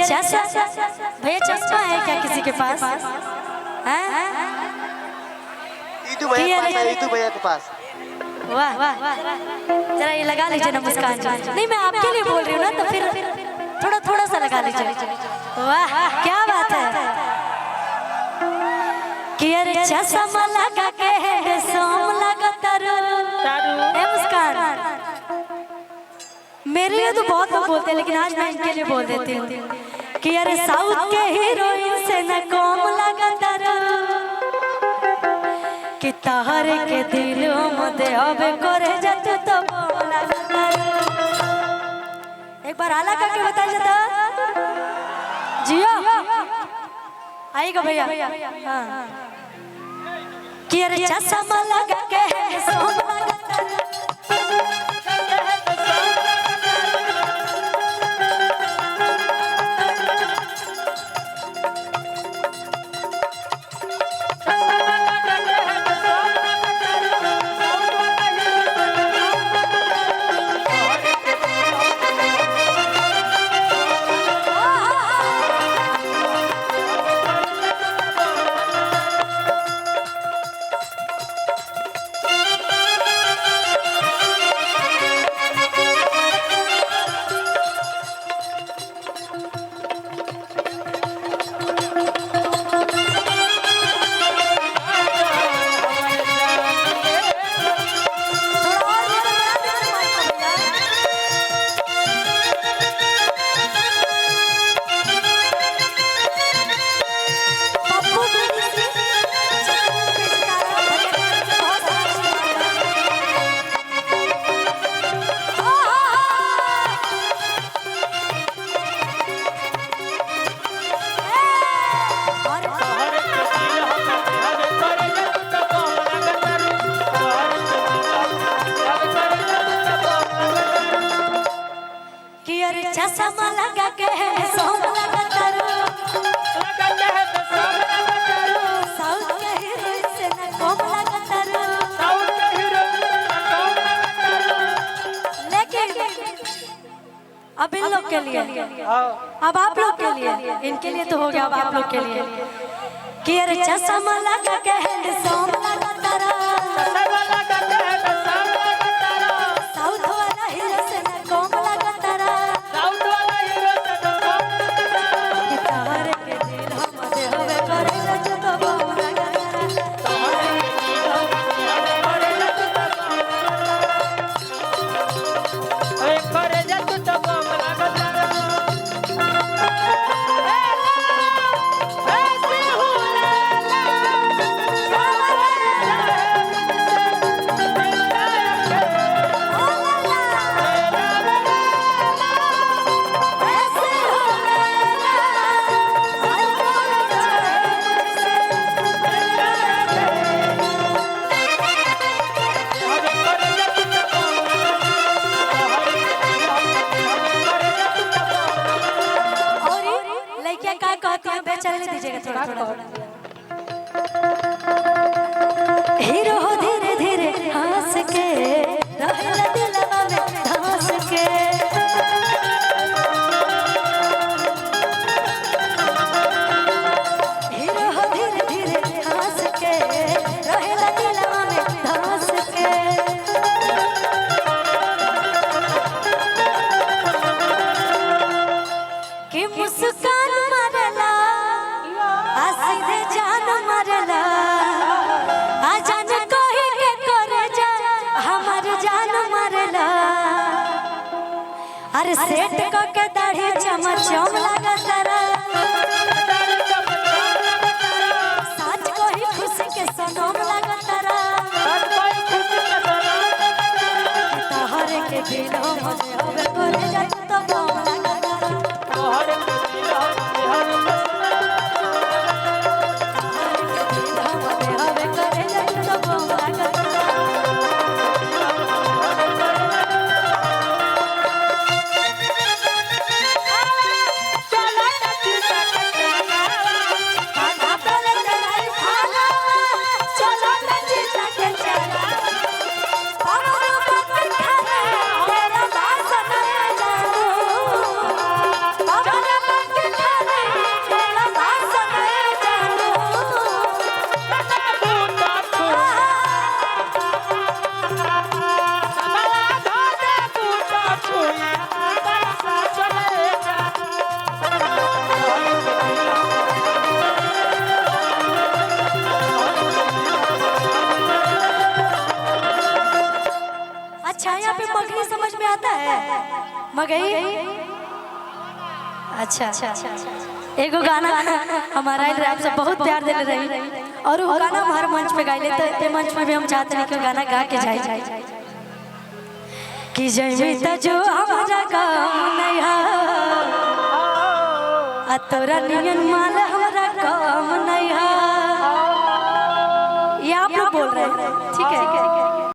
भैया चश्मा है क्या किसी के पास? ईदू भैया के पास। वाह वाह, जरा ये लगा लीजिए ना मुस्कान जी। नहीं मैं आपके लिए बोल रही हूँ ना, तो फिर थोड़ा थोड़ा सा लगा लीजिए। वाह क्या बात है कि अरे चश्मा लगा के सोम लगा तारू ए मुस्कान। मेरे लिए तो बहुत लोग बोलते हैं, लेकिन आज मैं इनके लिए बोल देती हूँ कि अरे साउथ के हीरोइन से न कम लगा तारू कि तहरे के दिलों मुदे अबे करे जातू तो बम लगा तारू। एक बार आला करके बता जाता जियो आएगा भैया। हाँ कि अरे चश्मा लगा के सोम लगा तारू। चश्मा लगा के सोम लगा तारू, साउथ के हीरोइन से न कम लगा तारू। लेकिन अब इन लोग के लिए, अब आप लोग के लिए, इनके लिए तो हो गया, अब आप लोग के लिए कि अरे चश्मा लगा के सोम लगा तारू, साउथ वाला हीरो से न कम लगा तारू। चलने दीजिएगा थोड़ा थोड़ा। हीरो हो धीरे धीरे हंस के रहला दिलवा में धंस के, हीरो हो धीरे धीरे हंस के रहला दिलवा में धंस के। कि मुस्कान मारला सीधे जान मरला आ जान कोई के करे जा हमार जान मरला। अरे सेट को के दाढ़ी चमचम लगा तारा, साच कोई खुशी के सनम लगा तारा। तोहरे के दिलों मुझे होवे करे जा तो बम लगा तारा। है मगई? अच्छा, एगो गाना हमारा आप सब बहुत प्यार दे रही और वो गाना हम हर मंच पे गाइले, तो ये मंच में भी हम चाहते हैं कि गाना गा के जाए कि जय तो जो हमारा काम नहीं है तोरा नियन माला